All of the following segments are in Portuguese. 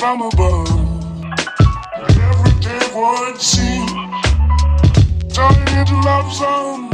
from above. Every day would seem turning into love song.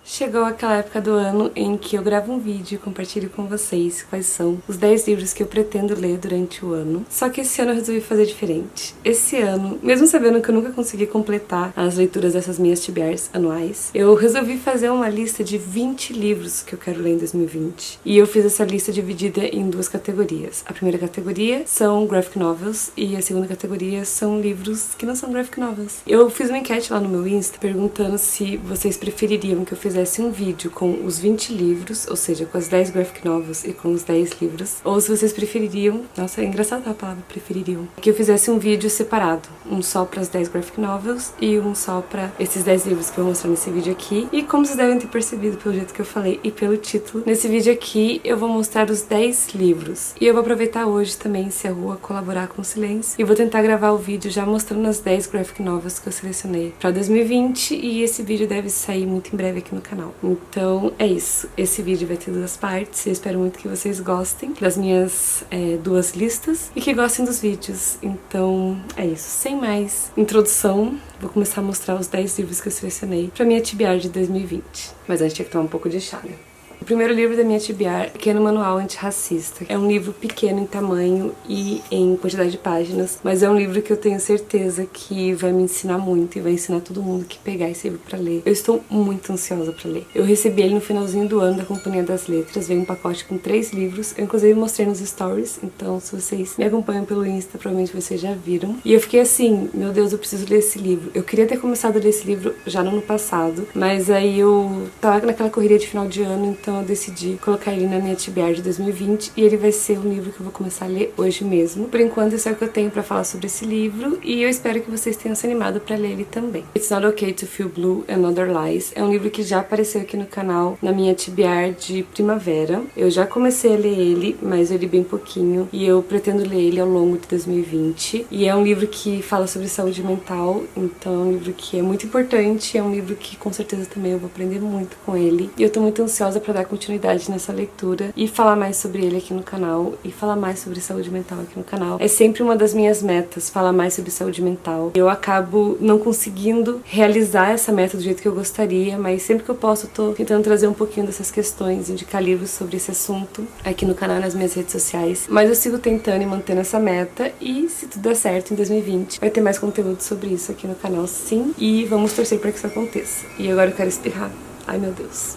Chegou aquela época do ano em que eu gravo um vídeo e compartilho com vocês quais são os 10 livros que eu pretendo ler durante o ano. Só que esse ano eu resolvi fazer diferente. Esse ano, mesmo sabendo que eu nunca consegui completar as leituras dessas minhas TBRs anuais, eu resolvi fazer uma lista de 20 livros que eu quero ler em 2020. E eu fiz essa lista dividida em duas categorias. A primeira categoria são graphic novels e a segunda categoria são livros que não são graphic novels. Eu fiz uma enquete lá no meu Insta perguntando se vocês prefeririam que eu fizesse um vídeo com os 20 livros, ou seja, com as 10 graphic novels e com os 10 livros, ou se vocês prefeririam, nossa, é engraçada a palavra prefeririam, que eu fizesse um vídeo separado, um só para as 10 graphic novels e um só para esses 10 livros que eu vou mostrar nesse vídeo aqui. E como vocês devem ter percebido pelo jeito que eu falei e pelo título, nesse vídeo aqui eu vou mostrar os 10 livros. E eu vou aproveitar hoje também, se a rua colaborar com o silêncio, e vou tentar gravar o vídeo já mostrando as 10 graphic novels que eu selecionei para 2020, e esse vídeo deve sair muito em breve aqui no canal. Então é isso, esse vídeo vai ter duas partes, eu espero muito que vocês gostem das minhas duas listas e que gostem dos vídeos. Então é isso, sem mais introdução, vou começar a mostrar os 10 livros que eu selecionei para minha TBR de 2020. Mas antes tinha que tomar um pouco de chá, né? O primeiro livro da minha TBR, Pequeno Manual Antirracista. É um livro pequeno em tamanho e em quantidade de páginas, mas é um livro que eu tenho certeza que vai me ensinar muito e vai ensinar todo mundo que pegar esse livro pra ler. Eu estou muito ansiosa pra ler. Eu recebi ele no finalzinho do ano da Companhia das Letras, veio um pacote com 3 livros. Eu inclusive mostrei nos stories, então se vocês me acompanham pelo Insta, provavelmente vocês já viram. E eu fiquei assim, meu Deus, eu preciso ler esse livro. Eu queria ter começado a ler esse livro já no ano passado, mas aí eu tava naquela correria de final de ano, então eu decidi colocar ele na minha TBR de 2020 e ele vai ser um livro que eu vou começar a ler hoje mesmo. Por enquanto, isso é o que eu tenho pra falar sobre esse livro e eu espero que vocês tenham se animado pra ler ele também. It's Not Okay to Feel Blue and Other Lies é um livro que já apareceu aqui no canal na minha TBR de primavera. Eu já comecei a ler ele, mas eu li bem pouquinho e eu pretendo ler ele ao longo de 2020. E é um livro que fala sobre saúde mental, então é um livro que é muito importante, é um livro que com certeza também eu vou aprender muito com ele. E eu tô muito ansiosa pra dar continuidade nessa leitura e falar mais sobre ele aqui no canal e falar mais sobre saúde mental aqui no canal. É sempre uma das minhas metas, falar mais sobre saúde mental. Eu acabo não conseguindo realizar essa meta do jeito que eu gostaria, mas sempre que eu posso eu tô tentando trazer um pouquinho dessas questões, indicar livros sobre esse assunto aqui no canal e nas minhas redes sociais. Mas eu sigo tentando e mantendo essa meta e se tudo der certo em 2020 vai ter mais conteúdo sobre isso aqui no canal, sim, e vamos torcer para que isso aconteça. E agora eu quero espirrar. Ai meu Deus.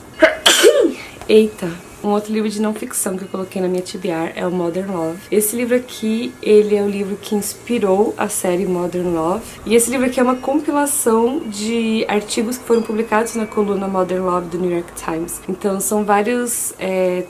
Eita! Um outro livro de não ficção que eu coloquei na minha TBR é o Modern Love. Esse livro aqui, ele é o livro que inspirou a série Modern Love. E esse livro aqui é uma compilação de artigos que foram publicados na coluna Modern Love do New York Times. Então são vários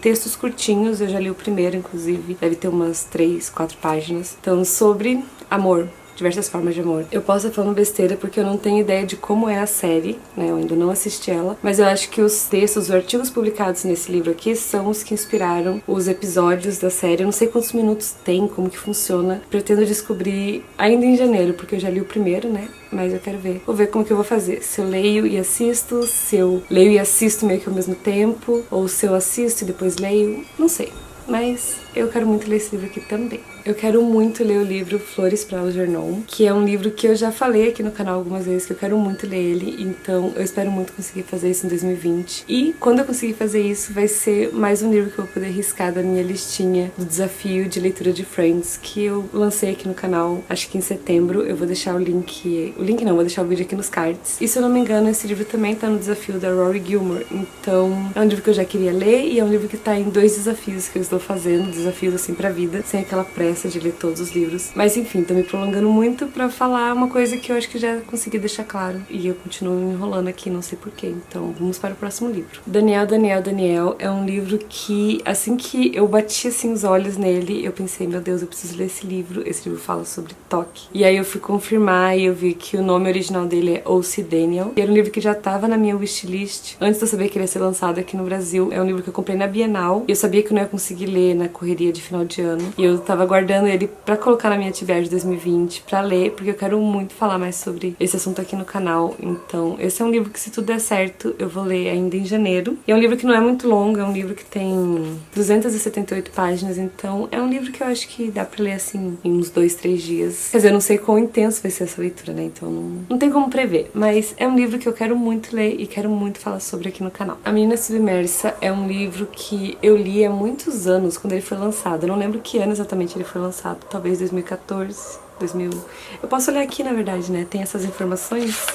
textos curtinhos, eu já li o primeiro, inclusive, deve ter umas 3, 4 páginas. Então, sobre amor. Diversas formas de amor. Eu posso estar falando besteira porque eu não tenho ideia de como é a série, né? Eu ainda não assisti ela, mas eu acho que os textos, os artigos publicados nesse livro aqui são os que inspiraram os episódios da série. Eu não sei quantos minutos tem, como que funciona. Pretendo descobrir ainda em janeiro, porque eu já li o primeiro, né? Mas eu quero ver. Vou ver como que eu vou fazer. Se eu leio e assisto, se eu leio e assisto meio que ao mesmo tempo, ou se eu assisto e depois leio, não sei. Mas eu quero muito ler esse livro aqui também. Eu quero muito ler o livro Flores para Algernon, que é um livro que eu já falei aqui no canal algumas vezes, que eu quero muito ler ele, então eu espero muito conseguir fazer isso em 2020. E quando eu conseguir fazer isso, vai ser mais um livro que eu vou poder riscar da minha listinha do desafio de leitura de Friends, que eu lancei aqui no canal, acho que em setembro. Eu vou deixar o link... vou deixar o vídeo aqui nos cards. E se eu não me engano, esse livro também tá no desafio da Rory Gilmore, então é um livro que eu já queria ler e é um livro que tá em 2 desafios que eu estou fazendo, desafios assim pra vida, sem aquela pressa de ler todos os livros. Mas enfim, tô me prolongando muito pra falar uma coisa que eu acho que já consegui deixar claro. E eu continuo me enrolando aqui, não sei porquê. Então vamos para o próximo livro. Daniel é um livro que, assim que eu bati assim os olhos nele, eu pensei, meu Deus, eu preciso ler esse livro. Esse livro fala sobre toque. E aí eu fui confirmar e eu vi que o nome original dele é Esse, Daniel. E era um livro que já tava na minha wishlist antes de eu saber que ele ia ser lançado aqui no Brasil. É um livro que eu comprei na Bienal. E eu sabia que eu não ia conseguir ler na correria de final de ano. E eu tava guardando guardando ele pra colocar na minha TBR de 2020, pra ler, porque eu quero muito falar mais sobre esse assunto aqui no canal. Então, esse é um livro que, se tudo der certo, eu vou ler ainda em janeiro. E é um livro que não é muito longo, é um livro que tem 278 páginas, então é um livro que eu acho que dá pra ler assim em uns 2, 3 dias. Quer dizer, eu não sei quão intenso vai ser essa leitura, né? Então não tem como prever. Mas é um livro que eu quero muito ler e quero muito falar sobre aqui no canal. A Menina Submersa é um livro que eu li há muitos anos, quando ele foi lançado. Eu não lembro que ano exatamente ele foi lançado, talvez 2014, 2000... Eu posso olhar aqui, na verdade, né? Tem essas informações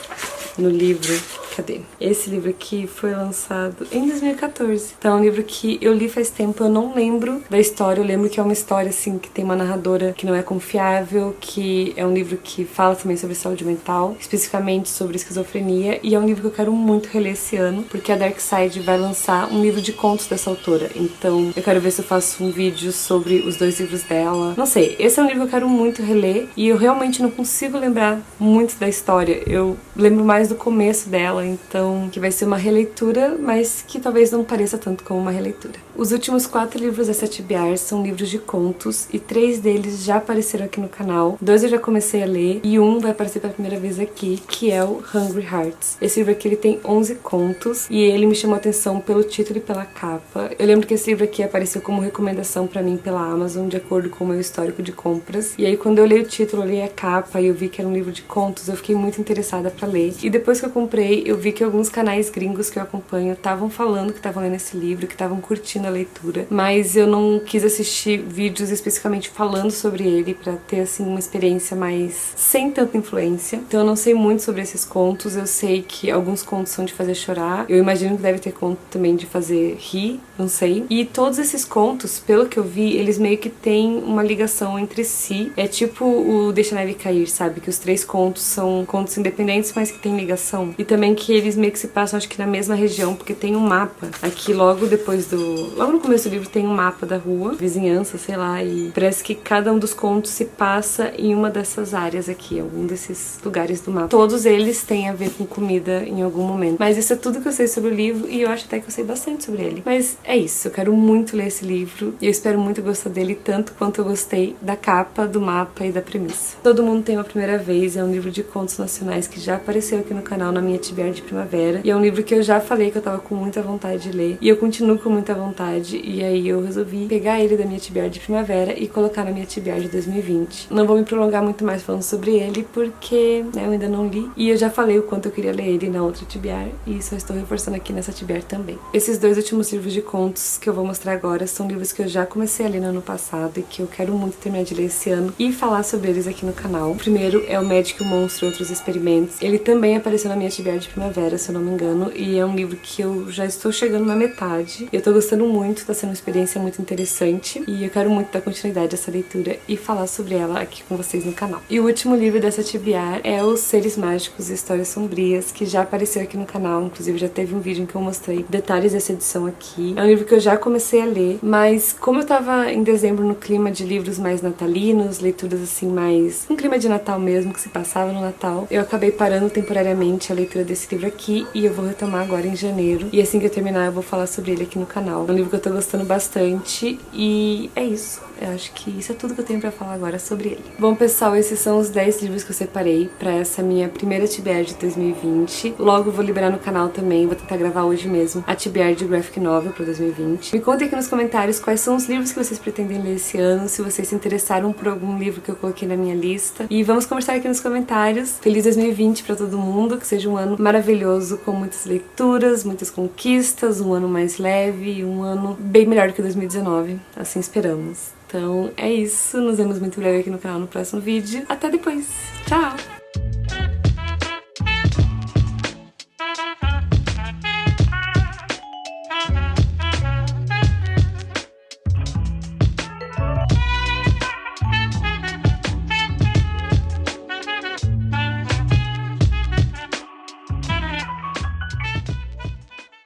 no livro. Cadê? Esse livro aqui foi lançado em 2014. Então é um livro que eu li faz tempo, eu não lembro da história. Eu lembro que é uma história, assim, que tem uma narradora que não é confiável, que é um livro que fala também sobre saúde mental, especificamente sobre esquizofrenia, e é um livro que eu quero muito reler esse ano, porque a Dark Side vai lançar um livro de contos dessa autora. Então eu quero ver se eu faço um vídeo sobre os 2 livros dela. Não sei, esse é um livro que eu quero muito reler, e eu realmente não consigo lembrar muito da história. Eu lembro mais do começo dela, então que vai ser uma releitura, mas que talvez não pareça tanto como uma releitura. Os últimos 4 livros dessa TBR são livros de contos, e 3 deles já apareceram aqui no canal. 2 eu já comecei a ler, e um vai aparecer pela primeira vez aqui, que é o Hungry Hearts. Esse livro aqui ele tem 11 contos, e ele me chamou a atenção pelo título e pela capa. Eu lembro que esse livro aqui apareceu como recomendação pra mim pela Amazon, de acordo com o meu histórico de compras. E aí quando eu li o título, eu li a capa e eu vi que era um livro de contos, eu fiquei muito interessada pra ler. E depois que eu comprei, eu vi que alguns canais gringos que eu acompanho estavam falando que estavam lendo esse livro, que estavam curtindo a leitura, mas eu não quis assistir vídeos especificamente falando sobre ele pra ter, assim, uma experiência mais sem tanta influência. Então eu não sei muito sobre esses contos. Eu sei que alguns contos são de fazer chorar, eu imagino que deve ter conto também de fazer rir, não sei. E todos esses contos, pelo que eu vi, eles meio que têm uma ligação entre si. É tipo o Deixa a Neve Cair, sabe? Que os 3 contos são contos independentes, mas que têm ligação. E também que eles meio que se passam, acho que na mesma região, porque tem um mapa. Aqui logo depois do... Logo no começo do livro tem um mapa da rua, vizinhança, sei lá, e parece que cada um dos contos se passa em uma dessas áreas aqui, algum desses lugares do mapa. Todos eles têm a ver com comida em algum momento. Mas isso é tudo que eu sei sobre o livro, e eu acho até que eu sei bastante sobre ele. Mas é isso, eu quero muito ler esse livro, e eu espero muito gostar dele, tanto quanto eu gostei da capa, do mapa e da premissa. Todo Mundo Tem Uma Primeira Vez é um livro de contos nacionais que já apareceu aqui no canal na minha TBR de primavera, e é um livro que eu já falei que eu tava com muita vontade de ler, e eu continuo com muita vontade, e aí eu resolvi pegar ele da minha TBR de primavera e colocar na minha TBR de 2020. Não vou me prolongar muito mais falando sobre ele, porque, né, eu ainda não li, e eu já falei o quanto eu queria ler ele na outra TBR, e só estou reforçando aqui nessa TBR também. Esses 2 últimos livros de contos que eu vou mostrar agora são livros que eu já comecei a ler no ano passado, e que eu quero muito terminar de ler esse ano, e falar sobre eles aqui no canal. O primeiro é O Médico e o Monstro e Outros Experimentos. Ele também apareceu na minha TBR de primavera, se eu não me engano, e é um livro que eu já estou chegando na metade. Eu tô gostando muito, tá sendo uma experiência muito interessante, e eu quero muito dar continuidade a essa leitura e falar sobre ela aqui com vocês no canal. E o último livro dessa TBR é Os Seres Mágicos e Histórias Sombrias, que já apareceu aqui no canal, inclusive já teve um vídeo em que eu mostrei detalhes dessa edição aqui. É um livro que eu já comecei a ler, mas como eu tava em dezembro no clima de livros mais natalinos, leituras assim mais... um clima de Natal mesmo, que se passava no Natal, eu acabei parando temporariamente a leitura desse livro aqui, e eu vou retomar agora em janeiro, e assim que eu terminar eu vou falar sobre ele aqui no canal. É um livro que eu tô gostando bastante, e é isso. Eu acho que isso é tudo que eu tenho pra falar agora sobre ele. Bom, pessoal, esses são os 10 livros que eu separei pra essa minha primeira TBR de 2020. Logo vou liberar no canal também, vou tentar gravar hoje mesmo a TBR de Graphic Novel pra 2020. Me contem aqui nos comentários quais são os livros que vocês pretendem ler esse ano, se vocês se interessaram por algum livro que eu coloquei na minha lista. E vamos conversar aqui nos comentários. Feliz 2020 pra todo mundo, que seja um ano maravilhoso, com muitas leituras, muitas conquistas, um ano mais leve e um ano bem melhor do que 2019, assim esperamos. Então é isso, nos vemos muito breve aqui no canal no próximo vídeo. Até depois, tchau!